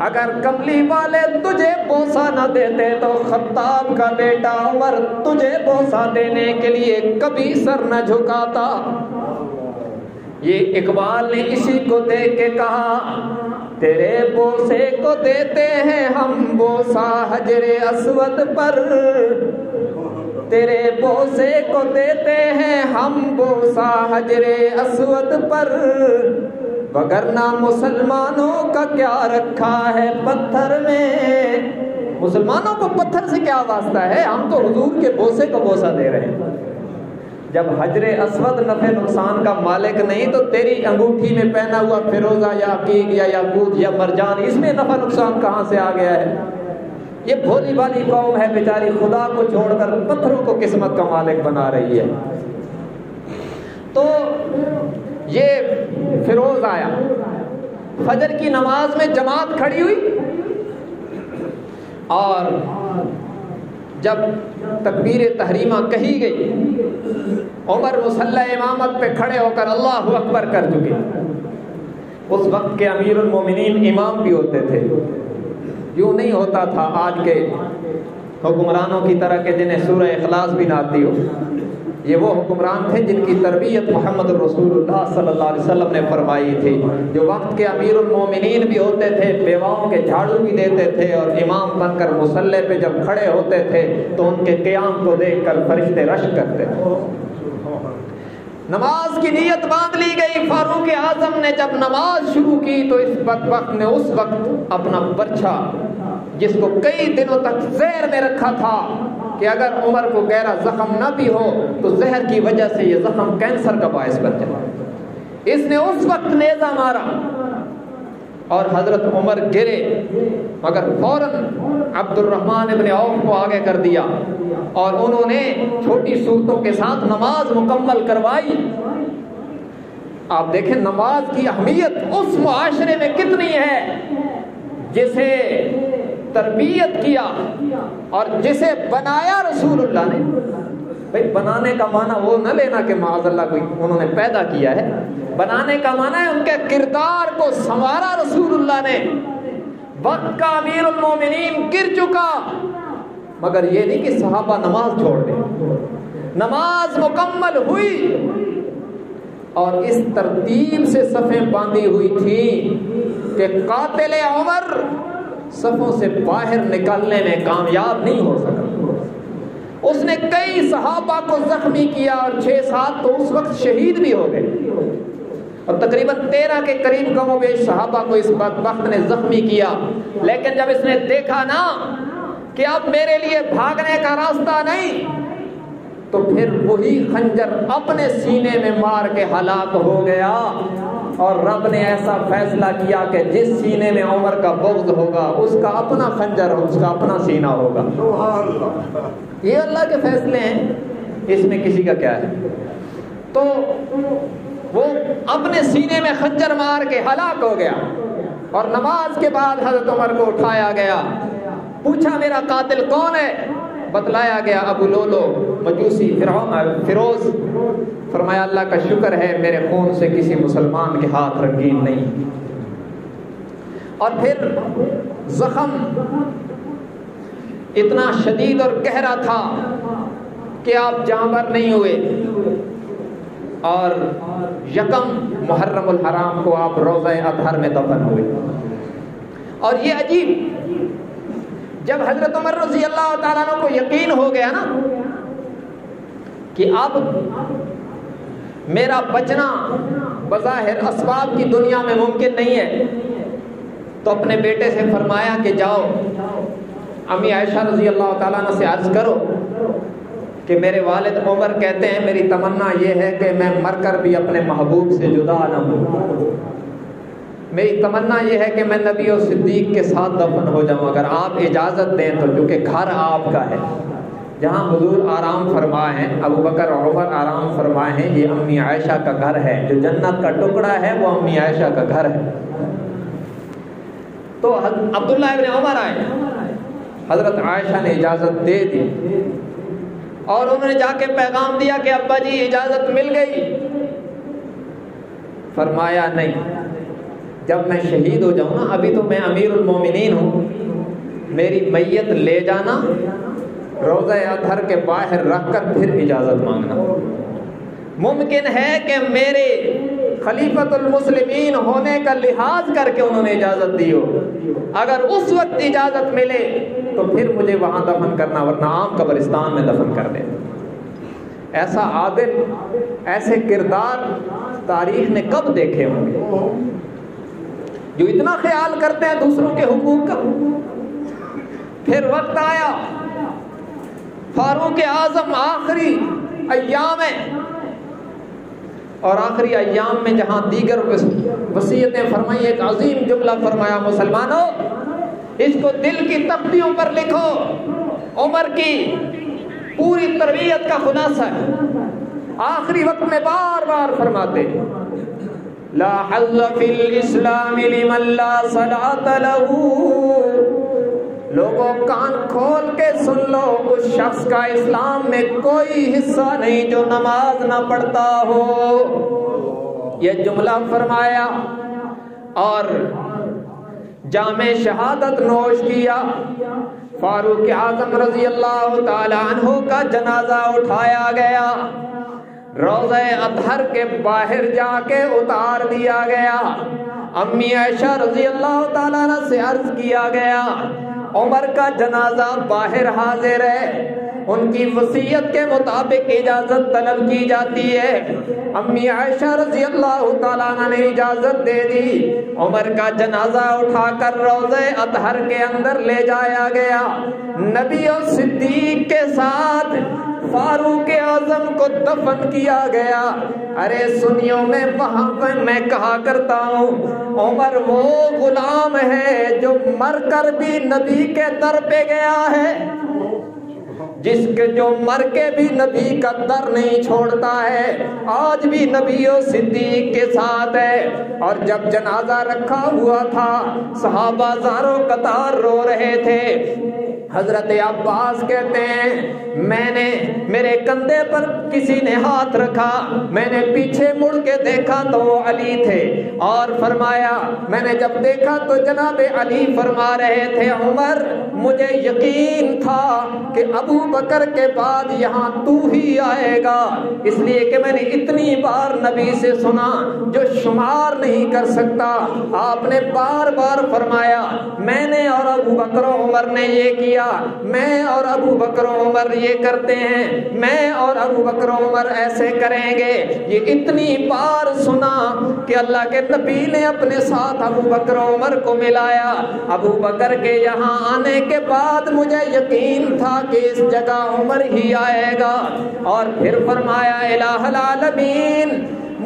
[SPEAKER 1] اگر کملی والے تجھے بوسہ نہ دیتے تو خطاب کا بیٹا عمر تجھے بوسہ دینے کے لیے کبھی سر نہ جھکاتا. یہ اقبال نے اسی کو دیکھ کے کہا تیرے بوسے کو دیتے ہیں ہم بوسہ حجر اسود پر، تیرے بوسے کو دیتے ہیں ہم بوسہ حجر اسود پر، وگرنہ مسلمانوں کا کیا رکھا ہے پتھر میں. مسلمانوں کو پتھر سے کیا واسطہ ہے، ہم تو حضور کے بوسے کو بوسہ دے رہے ہیں. جب حجر اسود نفع نقصان کا مالک نہیں تو تیری انگوٹھی میں پہنا ہوا فیروزہ یا عقیق یا یاقوت یا مرجان، اس میں نفع نقصان کہاں سے آ گیا ہے؟ یہ بھولی بھالی قوم ہے بیچاری، خدا کو چھوڑ کر پتھروں کو قسمت کا مالک بنا رہی ہے. تو یہ فیروز آیا، فجر کی نماز میں جماعت کھڑی ہوئی، اور جب تکبیر تحریمہ کہی گئی عمر مصلی امامت پہ کھڑے ہو کر اللہ اکبر کر چکے. اس وقت کے امیر المومنین امام بھی ہوتے تھے، یوں نہیں ہوتا تھا آج کے حکمرانوں کی طرح کہ جنہیں سورہ اخلاص بھی نہ آتی ہو. یہ وہ حکمران تھے جن کی تربیت محمد رسول اللہ صلی اللہ علیہ وسلم نے فرمائی تھی، جو وقت کے امیر المومنین بھی ہوتے تھے، بیواؤں کے جھاڑو بھی دیتے تھے، اور امام بن کر مصلی پہ جب کھڑے ہوتے تھے تو ان کے قیام کو دیکھ کر فرشتے رشک کرتے تھے. نماز کی نیت باندھ لی گئی. فاروق اعظم نے جب نماز شروع کی تو اس بدبخت نے اس وقت اپنا برچھا جس کو کئی دنوں تک زہر میں رکھا تھا کہ اگر عمر کو گہرا زخم نہ بھی ہو تو زہر کی وجہ سے یہ زخم کینسر کا باعث بن جائے، اس نے اس وقت نیزہ مارا اور حضرت عمر گرے، مگر فوراً عبد الرحمن ابن عوف کو آگے کر دیا اور انہوں نے چھوٹی صورتوں کے ساتھ نماز مکمل کروائی. آپ دیکھیں نماز کی اہمیت اس معاشرے میں کتنی ہے جسے تربیت کیا اور جسے بنایا رسول اللہ نے. بھائی بنانے کا معنی وہ نہ لینا کہ معاذ اللہ کوئی انہوں نے پیدا کیا ہے، بنانے کا معنی ہے ان کے کردار کو سنوارا رسول اللہ نے. وقت کا امیر المومنین گر چکا، مگر یہ نہیں کہ صحابہ نماز چھوڑ دیں. نماز مکمل ہوئی اور اس ترتیب سے صفیں باندھی ہوئی تھی کہ قاتل عمر صفوں سے باہر نکلنے میں کامیاب نہیں ہو سکا. اس نے کئی صحابہ کو زخمی کیا اور 6-7 تو اس وقت شہید بھی ہو گئے، اور تقریباً 13 کے قریب کم و بیش صحابہ کو اس بدبخت نے زخمی کیا. لیکن جب اس نے دیکھا نا کہ اب میرے لیے بھاگنے کا راستہ نہیں، تو پھر وہی خنجر اپنے سینے میں مار کے ہلاک ہو گیا. اور رب نے ایسا فیصلہ کیا کہ جس سینے میں عمر کا بغض ہوگا اس کا اپنا خنجر، اس کا اپنا سینہ ہوگا. یہ اللہ کے فیصلے ہیں، اس میں کسی کا کیا ہے. تو وہ اپنے سینے میں خنجر مار کے ہلاک ہو گیا، اور نماز کے بعد حضرت عمر کو اٹھایا گیا، پوچھا میرا قاتل کون ہے؟ بتلایا گیا ابو لولو مجوسی فیروز۔ فرمایا اللہ کا شکر ہے میرے خون سے کسی مسلمان کے ہاتھ رنگین نہیں۔ اور پھر زخم اتنا شدید اور گہرا تھا کہ آپ جانبر نہیں ہوئے، اور یکم محرم الحرام کو آپ روضہ اطہر میں دفن ہوئے۔ اور یہ عجیب، جب حضرت عمر رضی اللہ تعالیٰ عنہ کو یقین ہو گیا نا کہ اب میرا بچنا بظاہر اسباب کی دنیا میں ممکن نہیں ہے، تو اپنے بیٹے سے فرمایا کہ جاؤ امی عائشہ رضی اللہ تعالیٰ عنہ سے عرض کرو کہ میرے والد عمر کہتے ہیں میری تمنا یہ ہے کہ میں مر کر بھی اپنے محبوب سے جدا نہ ہوں، میری تمنا یہ ہے کہ میں نبی اور صدیق کے ساتھ دفن ہو جاؤں، اگر آپ اجازت دیں تو، کیونکہ گھر آپ کا ہے، جہاں حضور آرام فرمائے ہیں، ابو بکر اور عمر آرام فرمائے ہیں، یہ امی عائشہ کا گھر ہے، جو جنت کا ٹکڑا ہے وہ امی عائشہ کا گھر ہے۔ تو عبداللہ ابن عمر آئے، حضرت عائشہ نے اجازت دے دی، اور انہوں نے جا کے پیغام دیا کہ ابا جی اجازت مل گئی۔ فرمایا نہیں، جب میں شہید ہو جاؤں نا، ابھی تو میں امیر المومنین ہوں، میری میت لے جانا، روضہ اطہر کے باہر رکھ کر پھر اجازت مانگنا۔ ممکن ہے کہ میرے خلیفۃ المسلمین ہونے کا لحاظ کر کے انہوں نے اجازت دی ہو، اگر اس وقت اجازت ملے تو پھر مجھے وہاں دفن کرنا، ورنہ عام قبرستان میں دفن کر دے۔ ایسا عادل، ایسے کردار تاریخ نے کب دیکھے ہوں گے جو اتنا خیال کرتے ہیں دوسروں کے حقوق کا۔ پھر وقت آیا، فاروق اعظم آخری ایام ہے، اور آخری ایام میں جہاں دیگر وصیتیں فرمائی، ایک عظیم جملہ فرمایا، مسلمانوں اس کو دل کی تختیوں پر لکھو، عمر کی پوری تربیت کا خلاصہ ہے۔ آخری وقت میں بار بار فرماتے لا حظ فی الاسلام لمن لا صلاۃ لہ، لوگوں کان کھول کے سن لو، اس شخص کا اسلام میں کوئی حصہ نہیں جو نماز نہ پڑھتا ہو۔ یہ جملہ فرمایا اور جام شہادت نوش کیا۔ فاروق اعظم رضی اللہ تعالی عنہ کا جنازہ اٹھایا گیا، روضہ اطہر کے باہر جا کے اتار دیا گیا۔ امی عائشہ رضی اللہ تعالیٰ عنہ سے عرض کیا گیا، عمر کا جنازہ باہر حاضر ہے، ان کی وصیت کے مطابق اجازت طلب کی جاتی ہے۔ امی عائشہ رضی اللہ تعالیٰ عنہ نے اجازت دے دی، عمر کا جنازہ اٹھا کر روضہ اطہر کے اندر لے جایا گیا، نبی اور صدیق کے ساتھ فاروق اعظم کو دفن کیا گیا۔ ارے سنیوں میں وہاں پہ میں کہا کرتا ہوں، عمر وہ غلام ہے جو مر کر بھی نبی کے در پہ گیا ہے، جس کے جو مر کے بھی نبی کا در نہیں چھوڑتا ہے، آج بھی نبی و صدیق کے ساتھ ہے۔ اور جب جنازہ رکھا ہوا تھا، صحابہ زاروں قطار رو رہے تھے۔ حضرت عباس کہتے ہیں میں نے میرے کندھے پر کسی نے ہاتھ رکھا، میں نے پیچھے مڑ کے دیکھا تو وہ علی تھے، اور فرمایا میں نے جب دیکھا تو جناب علی فرما رہے تھے عمر مجھے یقین تھا کہ ابو بکر کے بعد یہاں تو ہی آئے گا، اس لیے کہ میں نے اتنی بار نبی سے سنا جو شمار نہیں کر سکتا۔ آپ نے بار بار فرمایا میں نے اور ابو بکر و عمر نے یہ کیا، میں اور ابو بکر و عمر یہ کرتے ہیں، میں اور ابو بکر و عمر ایسے کریں گے۔ یہ اتنی بار سنا کہ اللہ کے نبی نے اپنے ساتھ ابو بکر و عمر کو ملایا۔ ابو بکر کے یہاں آنے کے بعد مجھے یقین تھا کہ اس جگہ عمر ہی آئے گا، اور پھر فرمایا الہ العالمین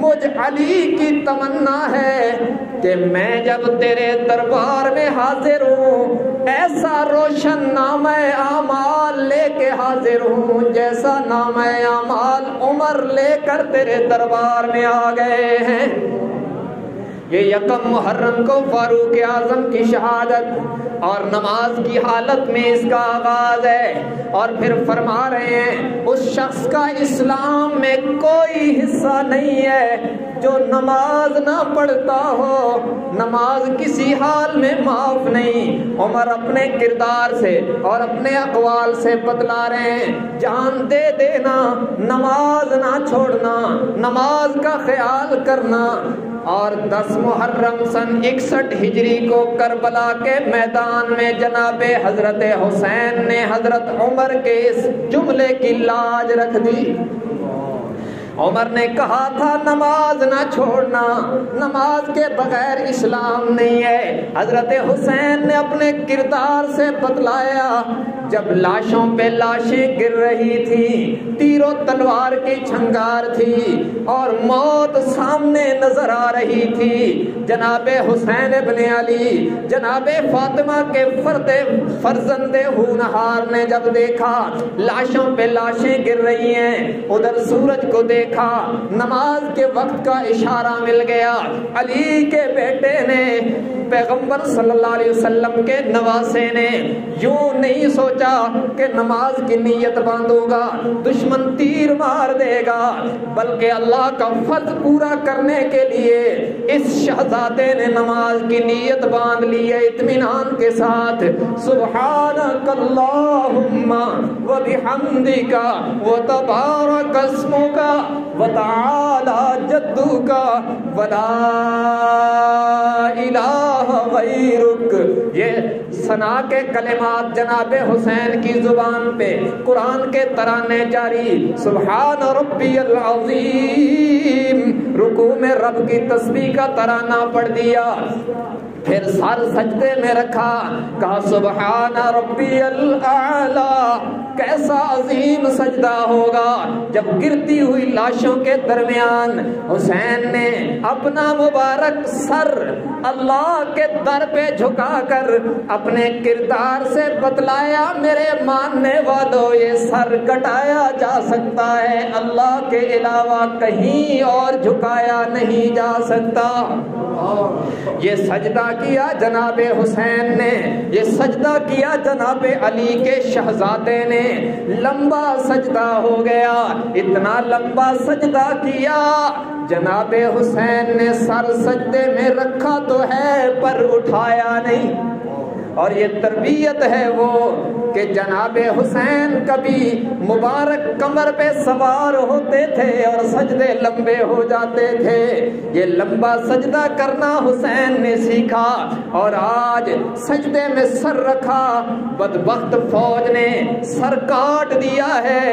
[SPEAKER 1] مجھ علی کی تمنا ہے کہ میں جب تیرے دربار میں حاضر ہوں ایسا روشن نامہ اعمال لے کے حاضر ہوں جیسا نامہ اعمال عمر لے کر تیرے دربار میں آ گئے ہیں۔ یہ یکم محرم کو فاروق اعظم کی شہادت اور نماز کی حالت میں اس کا آغاز ہے، اور پھر فرما رہے ہیں اس شخص کا اسلام میں کوئی حصہ نہیں ہے جو نماز نہ پڑھتا ہو، نماز کسی حال میں معاف نہیں۔ عمر اپنے کردار سے اور اپنے اقوال سے بتلا رہے ہیں جان دے دینا، نماز نہ چھوڑنا، نماز کا خیال کرنا۔ اور 10 محرم سن 61 ہجری کو کربلا کے میدان میں جناب حضرت حسین نے حضرت عمر کے اس جملے کی لاج رکھ دی۔ عمر نے کہا تھا نماز نہ چھوڑنا، نماز کے بغیر اسلام نہیں ہے۔ حضرت حسین نے اپنے کردار سے بتلایا جب لاشوں پہ لاشیں گر رہی تھی، تیر و تلوار کی چھنگار تھی اور موت سامنے نظر آ رہی تھی، جناب حسین ابن علی جناب فاطمہ کے فرزند ہونہار نے جب دیکھا لاشوں پہ لاشیں گر رہی ہیں، ادھر سورج کو دیکھا، نماز کے وقت کا اشارہ مل گیا، علی کے بیٹے نے پیغمبر صلی اللہ علیہ وسلم کے نواسے نے یوں نہیں سوچا کہ نماز کی نیت باندھوں گا دشمن تیر مار دے گا، بلکہ اللہ کا فرض پورا کرنے کے لیے اس شہزادے نے نماز کی نیت باندھ لی ہے اطمینان کے ساتھ۔ سبحانک اللہم و بحمدک و تبارک اسمک وتعالی جدک ولا الہ غیرک۔ یہ ثنا کے کلمات جناب حسین کی زبان پہ قرآن کے ترانے جاری، سبحان ربی العظیم، رکوع میں رب کی تسبیح کا ترانہ پڑھ دیا، پھر سر سجدے میں رکھا، کہا سبحان ربی الاعلی۔ کیسا عظیم سجدہ ہوگا جب گرتی ہوئی لاشوں کے درمیان حسین نے اپنا مبارک سر اللہ کے در پہ جھکا کر اپنے کردار سے بتلایا میرے ماننے والوں یہ سر کٹایا جا سکتا ہے، اللہ کے علاوہ کہیں اور جھکایا نہیں جا سکتا۔ یہ سجدہ کیا جناب حسین نے، یہ سجدہ کیا جناب علی کے شہزادے نے، لمبا سجدہ ہو گیا، اتنا لمبا سجدہ کیا جناب حسین نے سر سجدے میں رکھا تو ہے پر اٹھایا نہیں۔ اور یہ تربیت ہے وہ کہ جناب حسین کبھی مبارک کمر پہ سوار ہوتے تھے اور سجدے لمبے ہو جاتے تھے، یہ لمبا سجدہ کرنا حسین نے سیکھا اور آج سجدے میں سر رکھا، بدبخت فوج نے سر کاٹ دیا ہے،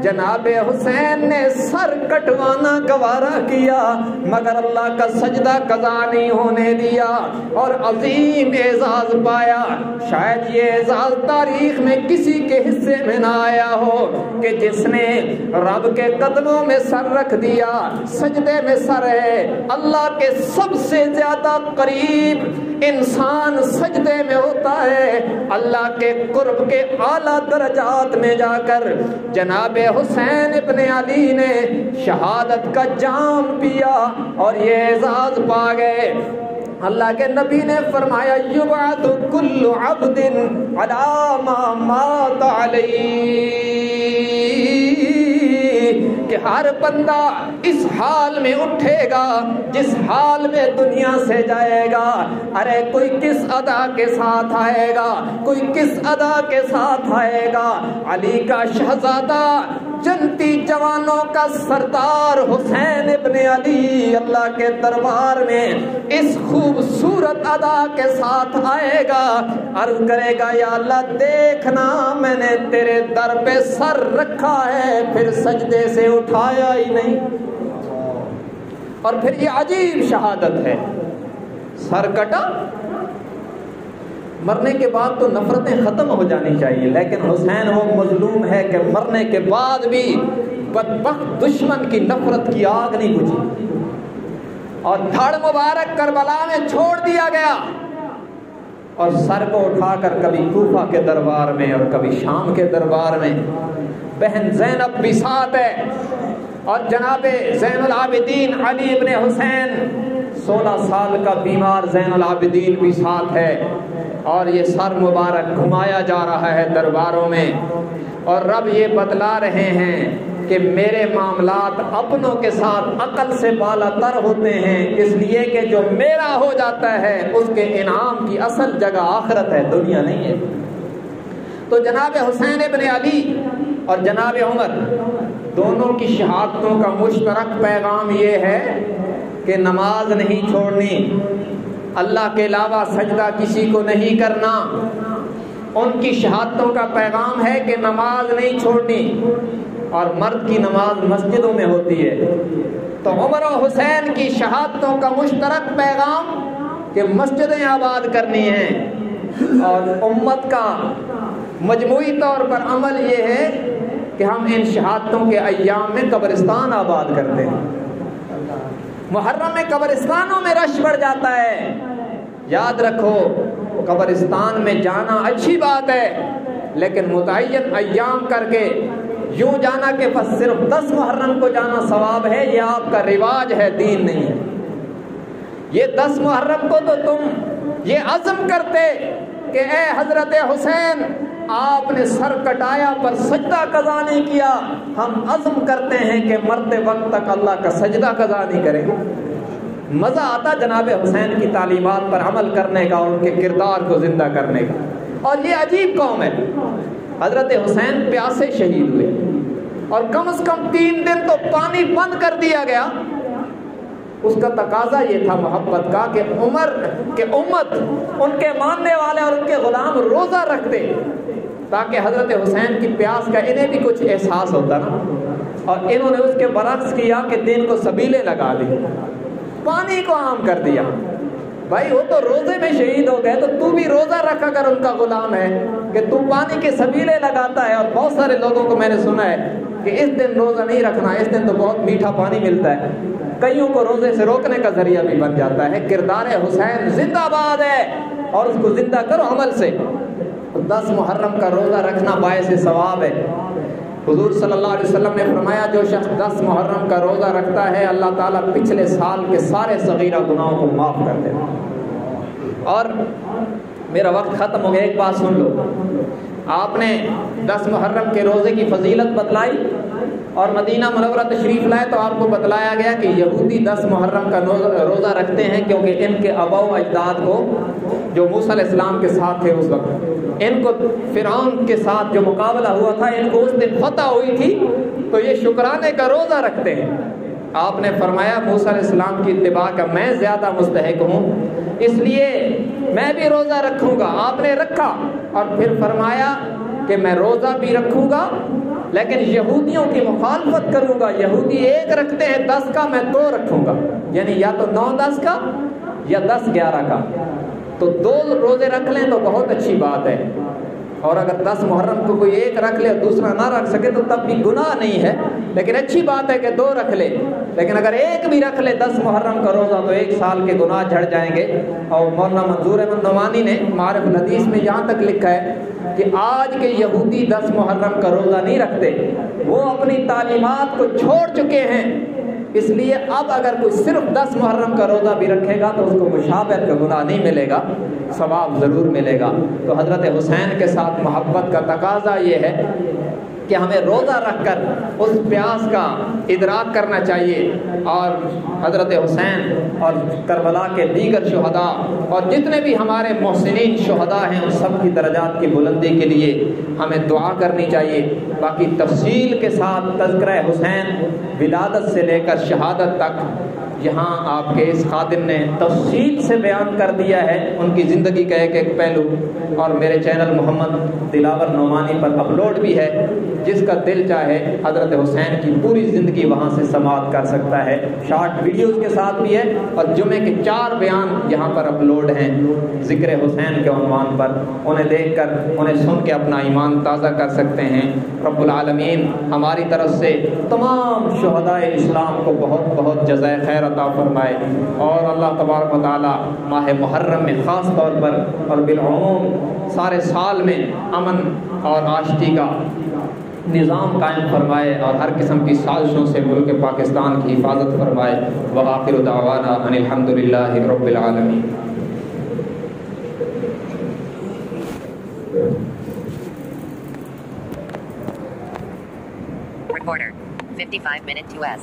[SPEAKER 1] جناب حسین نے سر کٹوانا گوارا کیا مگر اللہ کا سجدہ قضا نہیں ہونے دیا اور عظیم اعزاز پایا۔ شاید یہ اعزاز تاریخ میں کسی کے حصے میں نہ آیا ہو کہ جس نے رب کے قدموں میں سر رکھ دیا، سجدے میں سر ہے۔ اللہ کے سب سے زیادہ قریب انسان سجدے میں ہوتا ہے، اللہ کے قرب کے اعلیٰ درجات میں جا کر جناب حسین ابن علی نے شہادت کا جام پیا اور یہ اعزاز پا گئے۔ اللہ کے نبی نے فرمایا یبعث کل عبد علی ما مات علیہ، کہ ہر بندہ اس حال میں اٹھے گا جس حال میں دنیا سے جائے گا۔ ارے کوئی کس ادا کے ساتھ آئے گا، کوئی کس ادا کے ساتھ آئے گا، علی کا شہزادہ جنتی جوانوں کا سردار حسین ابن علی اللہ کے دربار میں اس خوبصورت ادا کے ساتھ آئے گا، عرض کرے گا یا اللہ دیکھنا میں نے تیرے در پہ سر رکھا ہے پھر سجدے سے اٹھایا ہی نہیں۔ اور پھر یہ عجیب شہادت ہے، سر کٹا، مرنے کے بعد تو نفرتیں ختم ہو جانی چاہیے، لیکن حسین وہ مظلوم ہے کہ مرنے کے بعد بھی بدبخت دشمن کی نفرت کی آگ نہیں بجھی۔ اور دھڑ مبارک کربلا میں چھوڑ دیا گیا، اور سر کو اٹھا کر کبھی کوفہ کے دربار میں اور کبھی شام کے دربار میں بہن زینب بھی ساتھ ہے، اور جناب زین العابدین علی ابن حسین 16 سال کا بیمار زین العابدین بھی ساتھ ہے، اور یہ سر مبارک گھمایا جا رہا ہے درباروں میں، اور رب یہ بتلا رہے ہیں کہ میرے معاملات اپنوں کے ساتھ عقل سے بالا تر ہوتے ہیں، اس لیے کہ جو میرا ہو جاتا ہے اس کے انعام کی اصل جگہ آخرت ہے، دنیا نہیں ہے۔ تو جناب حسین ابن علی اور جناب عمر دونوں کی شہادتوں کا مشترک پیغام یہ ہے کہ نماز نہیں چھوڑنی، اللہ کے علاوہ سجدہ کسی کو نہیں کرنا۔ ان کی شہادتوں کا پیغام ہے کہ نماز نہیں چھوڑنی، اور مرد کی نماز مسجدوں میں ہوتی ہے۔ تو عمر و حسین کی شہادتوں کا مشترک پیغام کہ مسجدیں آباد کرنی ہیں، اور امت کا مجموعی طور پر عمل یہ ہے کہ ہم ان شہادتوں کے ایام میں قبرستان آباد کرتے ہیں۔ محرم میں قبرستانوں میں رش بڑھ جاتا ہے۔ یاد رکھو، قبرستان میں جانا اچھی بات ہے، لیکن متعین ایام کر کے یوں جانا کہ بس صرف 10 محرم کو جانا ثواب ہے، یہ آپ کا رواج ہے، دین نہیں ہے۔ یہ 10 محرم کو تو تم یہ عزم کرتے کہ اے حضرت حسین، آپ نے سر کٹایا پر سجدہ قضا نہیں کیا، ہم عزم کرتے ہیں کہ مرتے وقت تک اللہ کا سجدہ قضا نہیں کریں گے۔ مزہ آتا جناب حسین کی تعلیمات پر عمل کرنے کا اور ان کے کردار کو زندہ کرنے کا۔ اور یہ عجیب قوم ہے، حضرت حسین پیاسے شہید ہوئے، اور کم از کم 3 دن تو پانی بند کر دیا گیا۔ اس کا تقاضا یہ تھا محبت کا کہ امت ان کے ماننے والے اور ان کے غلام روزہ رکھ دے، تاکہ حضرت حسین کی پیاس کا انہیں بھی کچھ احساس ہوتا نا۔ اور انہوں نے اس کے برعکس کیا کہ دین کو سبیلیں لگا دی، پانی کو عام کر دیا۔ بھائی وہ تو روزے میں شہید ہو گئے، تو تو بھی روزہ رکھا کر ان کا غلام ہے کہ تو پانی کے سبیلے لگاتا ہے۔ اور بہت سارے لوگوں کو میں نے سنا ہے کہ اس دن روزہ نہیں رکھنا، اس دن تو بہت میٹھا پانی ملتا ہے، کئیوں کو روزے سے روکنے کا ذریعہ بھی بن جاتا ہے۔ کردار حسین زندہ باد ہے، اور اس کو زندہ کرو عمل سے۔ 10 محرم کا روزہ رکھنا باعث ثواب ہے۔ حضور صلی اللہ علیہ وسلم نے فرمایا جو شخص 10 محرم کا روزہ رکھتا ہے، اللہ تعالیٰ پچھلے سال کے سارے صغیرہ گناہوں کو معاف کر دے۔ اور میرا وقت ختم ہو گیا، ایک بات سن لو۔ آپ نے 10 محرم کے روزے کی فضیلت بتلائی، اور مدینہ منورہ تشریف لائے تو آپ کو بتلایا گیا کہ یہودی 10 محرم کا روزہ رکھتے ہیں، کیونکہ ان کے آباء و اجداد کو جو موسیٰ علیہ السلام کے ساتھ تھے اس وقت، ان کو فرعون کے ساتھ جو مقابلہ ہوا تھا، ان کو اس دن فتح ہوئی تھی، تو یہ شکرانے کا روزہ رکھتے ہیں۔ آپ نے فرمایا موسیٰ علیہ السلام کی اتباع کا میں زیادہ مستحق ہوں، اس لیے میں بھی روزہ رکھوں گا۔ آپ نے رکھا، اور پھر فرمایا کہ میں روزہ بھی رکھوں گا لیکن یہودیوں کی مخالفت کروں گا۔ یہودی 1 رکھتے ہیں 10 کا، میں 2 رکھوں گا، یعنی یا تو 9-10 کا یا 10-11 کا۔ تو 2 روزے رکھ لیں تو بہت اچھی بات ہے، اور اگر 10 محرم کو کوئی 1 رکھ لے اور دوسرا نہ رکھ سکے تو تب بھی گناہ نہیں ہے، لیکن اچھی بات ہے کہ 2 رکھ لے۔ لیکن اگر 1 بھی رکھ لے 10 محرم کا روزہ تو 1 سال کے گناہ جھڑ جائیں گے۔ اور مولانا منظور احمد نعمانی نے معارف الحدیث میں یہاں تک لکھا ہے کہ آج کے یہودی 10 محرم کا روزہ نہیں رکھتے، وہ اپنی تعلیمات کو چھوڑ چکے ہیں، اس لیے اب اگر کوئی صرف 10 محرم کا روزہ بھی رکھے گا تو اس کو مشابہت کا گناہ نہیں ملے گا، ثواب ضرور ملے گا۔ تو حضرت حسین کے ساتھ محبت کا تقاضا یہ ہے کہ ہمیں روزہ رکھ کر اس پیاس کا ادراک کرنا چاہیے، اور حضرت حسین اور کربلا کے دیگر شہداء اور جتنے بھی ہمارے محسنین شہداء ہیں ان سب کی درجات کی بلندی کے لیے ہمیں دعا کرنی چاہیے۔ باقی تفصیل کے ساتھ تذکرہ حسین ولادت سے لے کر شہادت تک یہاں آپ کے اس خادم نے تفصیل سے بیان کر دیا ہے، ان کی زندگی کا ایک ایک پہلو، اور میرے چینل محمد دلاور نعمانی پر اپلوڈ بھی ہے، جس کا دل چاہے حضرت حسین کی پوری زندگی وہاں سے سماعت کر سکتا ہے، شارٹ ویڈیوز کے ساتھ بھی ہے، اور جمعے کے 4 بیان یہاں پر اپلوڈ ہیں ذکر حسین کے عنوان پر، انہیں دیکھ کر انہیں سن کے اپنا ایمان تازہ کر سکتے ہیں۔ رب العالمین ہماری طرف سے تمام شہدائے اسلام کو بہت بہت جزائے خیر عطا فرمائے، اور اللہ تبارک و تعالی ماہ محرم میں خاص طور پر اور بالعموم سارے سال میں امن اور آشتی کا نظام قائم فرمائے اور ہر قسم کی سازشوں سے ملک پاکستان کی حفاظت فرمائے۔ وآخر دعوانا ان الحمدللہ رب العالمین۔
[SPEAKER 2] Reporter, 55 minutes US.